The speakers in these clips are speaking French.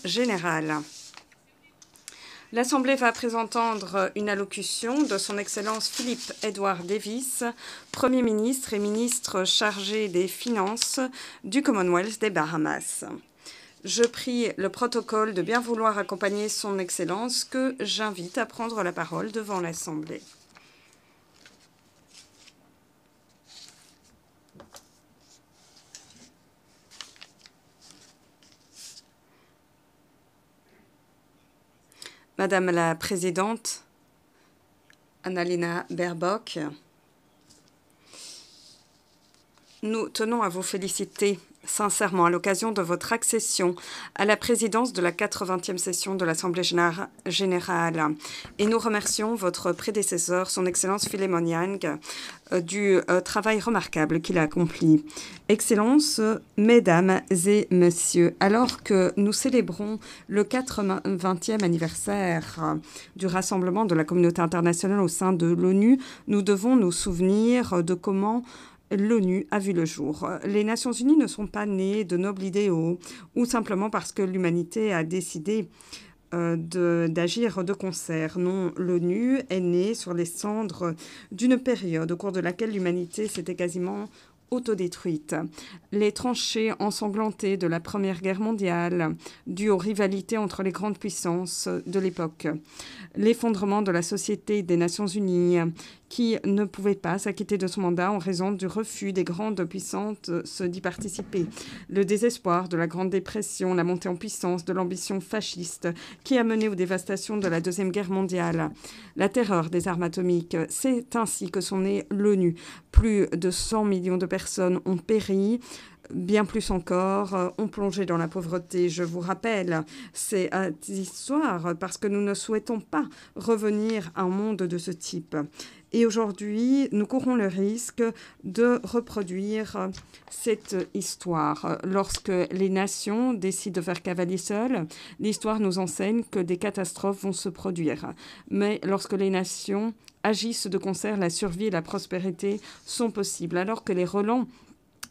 général. L'Assemblée va entendre une allocution de son Excellence Philip Edward Davis, Premier ministre et ministre chargé des Finances du Commonwealth des Bahamas. Je prie le protocole de bien vouloir accompagner son Excellence que j'invite à prendre la parole devant l'Assemblée. Madame la Présidente, Annalena Baerbock, nous tenons à vous féliciter sincèrement à l'occasion de votre accession à la présidence de la 80e session de l'Assemblée générale. Et nous remercions votre prédécesseur, son Excellence Philemon Yang, du travail remarquable qu'il a accompli. Excellences, Mesdames et Messieurs, alors que nous célébrons le 80e anniversaire du rassemblement de la communauté internationale au sein de l'ONU, nous devons nous souvenir de comment l'ONU a vu le jour. Les Nations unies ne sont pas nées de nobles idéaux ou simplement parce que l'humanité a décidé d'agir de concert. Non, l'ONU est née sur les cendres d'une période au cours de laquelle l'humanité s'était quasiment autodétruite. Les tranchées ensanglantées de la Première Guerre mondiale, dues aux rivalités entre les grandes puissances de l'époque, l'effondrement de la Société des Nations Unies, qui ne pouvait pas s'acquitter de son mandat en raison du refus des grandes puissances d'y participer, le désespoir de la Grande Dépression, la montée en puissance de l'ambition fasciste qui a mené aux dévastations de la Deuxième Guerre mondiale, la terreur des armes atomiques. C'est ainsi que sont nées l'ONU. Plus de 100 millions de personnes ont péri, bien plus encore, ont plongé dans la pauvreté. Je vous rappelle ces histoires parce que nous ne souhaitons pas revenir à un monde de ce type. Et aujourd'hui, nous courons le risque de reproduire cette histoire. Lorsque les nations décident de faire cavalier seul, l'histoire nous enseigne que des catastrophes vont se produire. Mais lorsque les nations agissent de concert, la survie et la prospérité sont possibles. Alors que les relents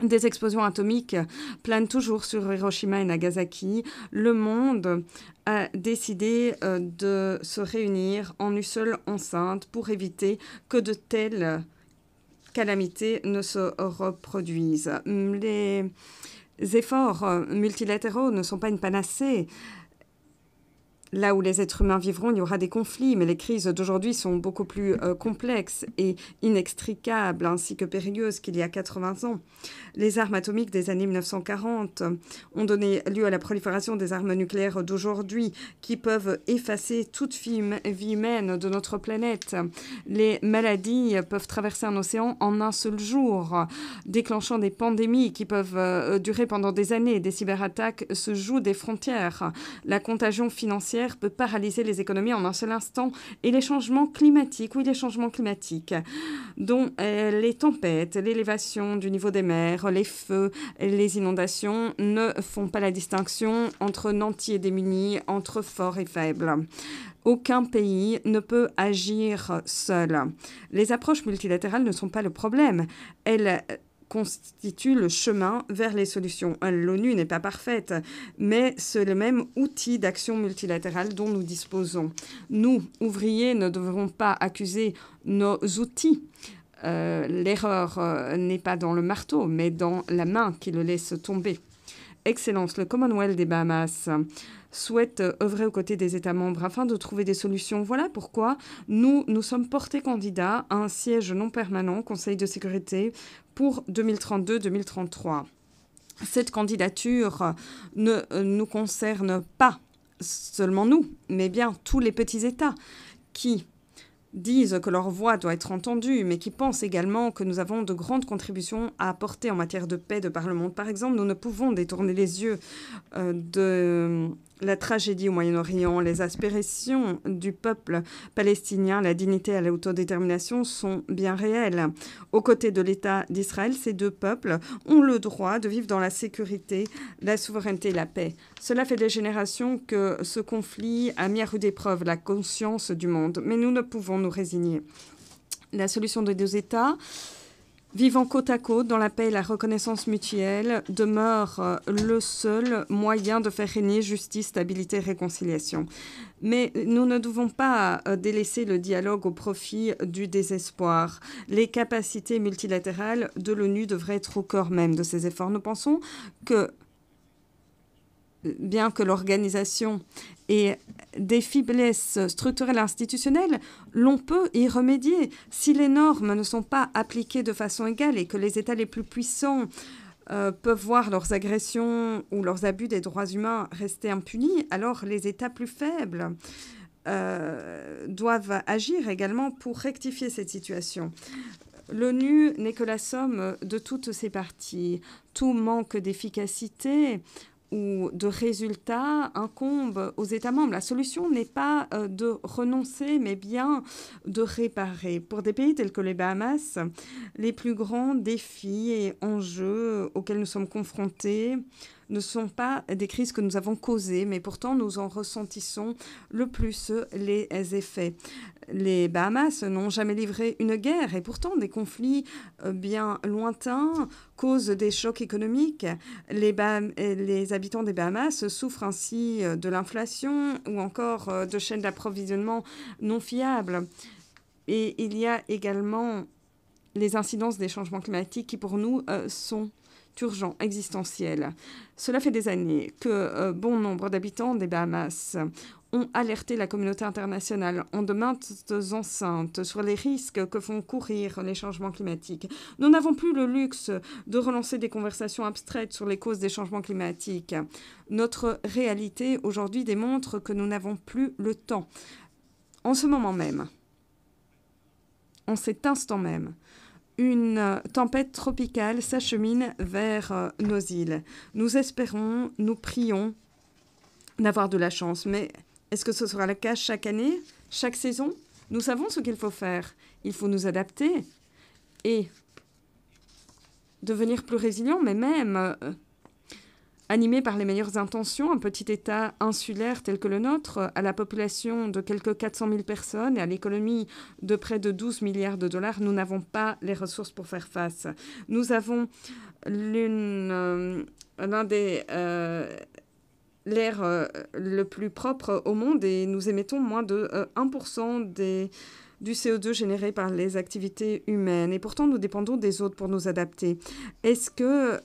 des explosions atomiques planent toujours sur Hiroshima et Nagasaki, le monde a décidé de se réunir en une seule enceinte pour éviter que de telles calamités ne se reproduisent. Les efforts multilatéraux ne sont pas une panacée. Là où les êtres humains vivront, il y aura des conflits, mais les crises d'aujourd'hui sont beaucoup plus complexes et inextricables, ainsi que périlleuses qu'il y a 80 ans. Les armes atomiques des années 1940 ont donné lieu à la prolifération des armes nucléaires d'aujourd'hui, qui peuvent effacer toute vie humaine de notre planète. Les maladies peuvent traverser un océan en un seul jour, déclenchant des pandémies qui peuvent durer pendant des années. Des cyberattaques se jouent des frontières. La contagion financière peut paralyser les économies en un seul instant. Et les changements climatiques, dont les tempêtes, l'élévation du niveau des mers, les feux, les inondations, ne font pas la distinction entre nantis et démunis, entre forts et faibles. Aucun pays ne peut agir seul. Les approches multilatérales ne sont pas le problème. Elles constitue le chemin vers les solutions. L'ONU n'est pas parfaite, mais c'est le même outil d'action multilatérale dont nous disposons. Nous, ouvriers, ne devrons pas accuser nos outils. L'erreur n'est pas dans le marteau, mais dans la main qui le laisse tomber. Excellence, le Commonwealth des Bahamas souhaite œuvrer aux côtés des États membres afin de trouver des solutions. Voilà pourquoi nous sommes portés candidats à un siège non permanent au Conseil de sécurité pour 2032-2033. Cette candidature ne nous concerne pas seulement nous, mais bien tous les petits États qui disent que leur voix doit être entendue, mais qui pensent également que nous avons de grandes contributions à apporter en matière de paix de par le monde. Par exemple, nous ne pouvons détourner les yeux de la tragédie au Moyen-Orient, les aspirations du peuple palestinien, la dignité à l'autodétermination sont bien réelles. Aux côtés de l'État d'Israël, ces deux peuples ont le droit de vivre dans la sécurité, la souveraineté et la paix. Cela fait des générations que ce conflit a mis à rude épreuve la conscience du monde, mais nous ne pouvons nous résigner. La solution des deux États vivant côte à côte dans la paix et la reconnaissance mutuelle, demeure le seul moyen de faire régner justice, stabilité et réconciliation. Mais nous ne devons pas délaisser le dialogue au profit du désespoir. Les capacités multilatérales de l'ONU devraient être au cœur même de ces efforts. Nous pensons que, bien que l'organisation ait des faiblesses structurelles et institutionnelles, l'on peut y remédier. Si les normes ne sont pas appliquées de façon égale et que les États les plus puissants peuvent voir leurs agressions ou leurs abus des droits humains rester impunis, alors les États plus faibles doivent agir également pour rectifier cette situation. L'ONU n'est que la somme de toutes ses parties. Tout manque d'efficacité ou de résultats incombe aux États membres. La solution n'est pas de renoncer, mais bien de réparer. Pour des pays tels que les Bahamas, les plus grands défis et enjeux auxquels nous sommes confrontés ne sont pas des crises que nous avons causées, mais pourtant nous en ressentissons le plus les effets. Les Bahamas n'ont jamais livré une guerre et pourtant des conflits bien lointains causent des chocs économiques. Les habitants des Bahamas souffrent ainsi de l'inflation ou encore de chaînes d'approvisionnement non fiables. Et il y a également les incidences des changements climatiques qui pour nous sont urgents, existentiels. Cela fait des années que bon nombre d'habitants des Bahamas ont alerté la communauté internationale en de maintes enceintes sur les risques que font courir les changements climatiques. Nous n'avons plus le luxe de relancer des conversations abstraites sur les causes des changements climatiques. Notre réalité aujourd'hui démontre que nous n'avons plus le temps. En ce moment même, en cet instant même, une tempête tropicale s'achemine vers nos îles. Nous espérons, nous prions d'avoir de la chance, mais est-ce que ce sera le cas chaque année, chaque saison? Nous savons ce qu'il faut faire. Il faut nous adapter et devenir plus résilients, mais même animé par les meilleures intentions, un petit État insulaire tel que le nôtre, à la population de quelques 400 000 personnes et à l'économie de près de 12 milliards de dollars, nous n'avons pas les ressources pour faire face. Nous avons l'un des l'air le plus propre au monde et nous émettons moins de 1% du CO2 généré par les activités humaines. Et pourtant, nous dépendons des autres pour nous adapter. Est-ce que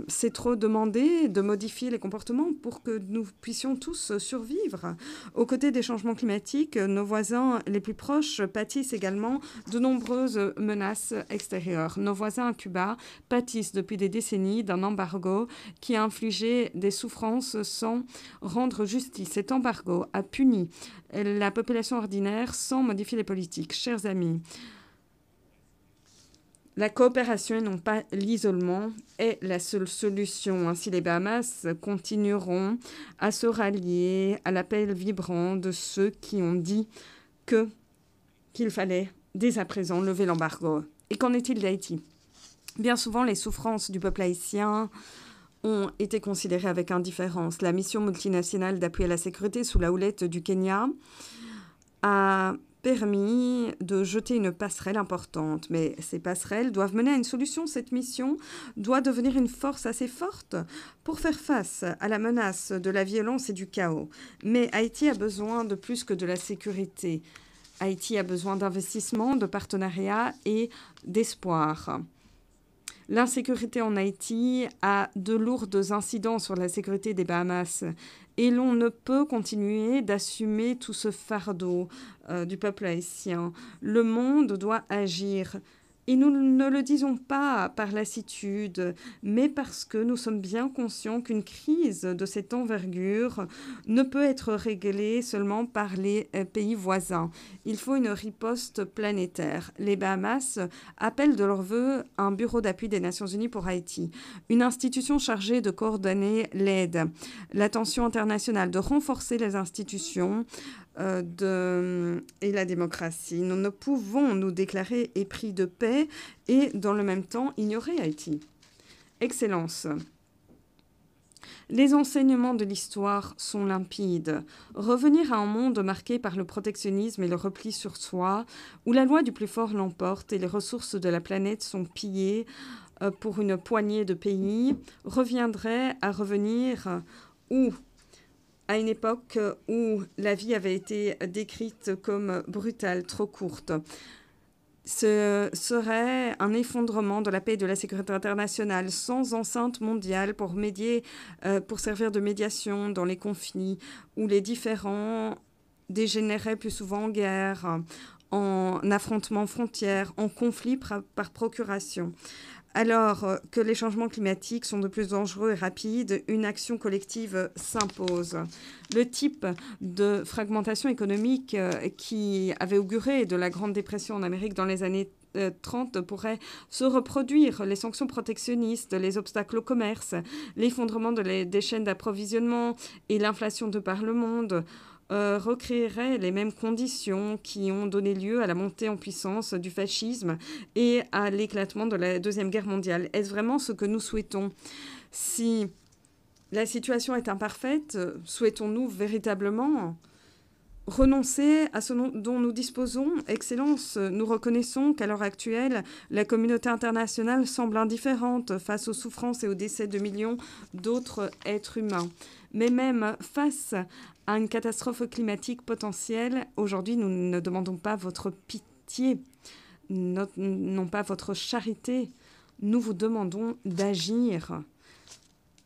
c'est trop demandé de modifier les comportements pour que nous puissions tous survivre? Aux côtés des changements climatiques, nos voisins les plus proches pâtissent également de nombreuses menaces extérieures. Nos voisins à Cuba pâtissent depuis des décennies d'un embargo qui a infligé des souffrances sans rendre justice. Cet embargo a puni la population ordinaire sans modifier les politiques. Chers amis, la coopération et non pas l'isolement est la seule solution. Ainsi, les Bahamas continueront à se rallier à l'appel vibrant de ceux qui ont dit qu'il fallait dès à présent lever l'embargo. Et qu'en est-il d'Haïti? Bien souvent, les souffrances du peuple haïtien ont été considérées avec indifférence. La mission multinationale d'appui à la sécurité sous la houlette du Kenya a permis de jeter une passerelle importante. Mais ces passerelles doivent mener à une solution. Cette mission doit devenir une force assez forte pour faire face à la menace de la violence et du chaos. Mais Haïti a besoin de plus que de la sécurité. Haïti a besoin d'investissement, de partenariat et d'espoir. L'insécurité en Haïti a de lourdes incidences sur la sécurité des Bahamas et l'on ne peut continuer d'assumer tout ce fardeau du peuple haïtien. Le monde doit agir. Et nous ne le disons pas par lassitude, mais parce que nous sommes bien conscients qu'une crise de cette envergure ne peut être réglée seulement par les pays voisins. Il faut une riposte planétaire. Les Bahamas appellent de leur vœu un bureau d'appui des Nations Unies pour Haïti, une institution chargée de coordonner l'aide, l'attention internationale, de renforcer les institutions et la démocratie. Nous ne pouvons nous déclarer épris de paix et, dans le même temps, ignorer Haïti. Excellence, Les enseignements de l'histoire sont limpides. Revenir à un monde marqué par le protectionnisme et le repli sur soi, où la loi du plus fort l'emporte et les ressources de la planète sont pillées pour une poignée de pays, reviendrait à revenir à une époque où la vie avait été décrite comme brutale, trop courte. Ce serait un effondrement de la paix et de la sécurité internationale sans enceinte mondiale pour servir de médiation dans les conflits où les différends dégénéraient plus souvent en guerre, en affrontements frontières, en conflits par procuration. Alors que les changements climatiques sont de plus dangereux et rapides, une action collective s'impose. Le type de fragmentation économique qui avait auguré de la Grande Dépression en Amérique dans les années 30 pourrait se reproduire. Les sanctions protectionnistes, les obstacles au commerce, l'effondrement des chaînes d'approvisionnement et l'inflation de par le monde recréerait les mêmes conditions qui ont donné lieu à la montée en puissance du fascisme et à l'éclatement de la Deuxième Guerre mondiale. Est-ce vraiment ce que nous souhaitons? Si la situation est imparfaite, souhaitons-nous véritablement renoncer à ce dont nous disposons? Excellence, nous reconnaissons qu'à l'heure actuelle, la communauté internationale semble indifférente face aux souffrances et aux décès de millions d'autres êtres humains. Mais même face à une catastrophe climatique potentielle, aujourd'hui, nous ne demandons pas votre pitié, non pas votre charité. Nous vous demandons d'agir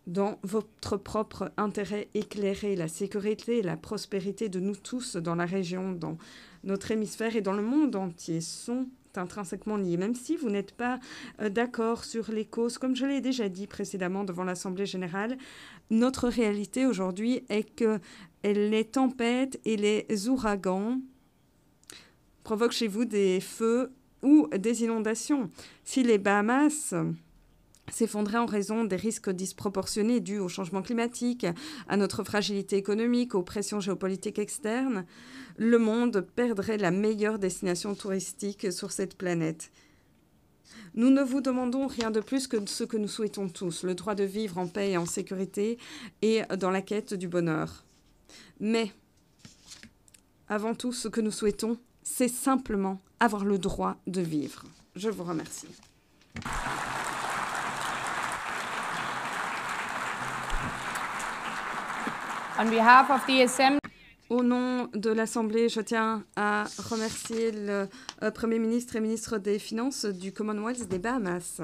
dans votre propre intérêt éclairé, la sécurité et la prospérité de nous tous dans la région, dans notre hémisphère et dans le monde entier sont intrinsèquement liés. Même si vous n'êtes pas d'accord sur les causes, comme je l'ai déjà dit précédemment devant l'Assemblée générale, notre réalité aujourd'hui est que les tempêtes et les ouragans provoquent chez vous des feux ou des inondations. Si les Bahamas s'effondrer en raison des risques disproportionnés dus au changement climatique, à notre fragilité économique, aux pressions géopolitiques externes, le monde perdrait la meilleure destination touristique sur cette planète. Nous ne vous demandons rien de plus que ce que nous souhaitons tous, le droit de vivre en paix et en sécurité et dans la quête du bonheur. Mais, avant tout, ce que nous souhaitons, c'est simplement avoir le droit de vivre. Je vous remercie. On behalf of the Assembly, au nom de l'Assemblée, je tiens à remercier le Premier ministre et ministre des Finances du Commonwealth des Bahamas.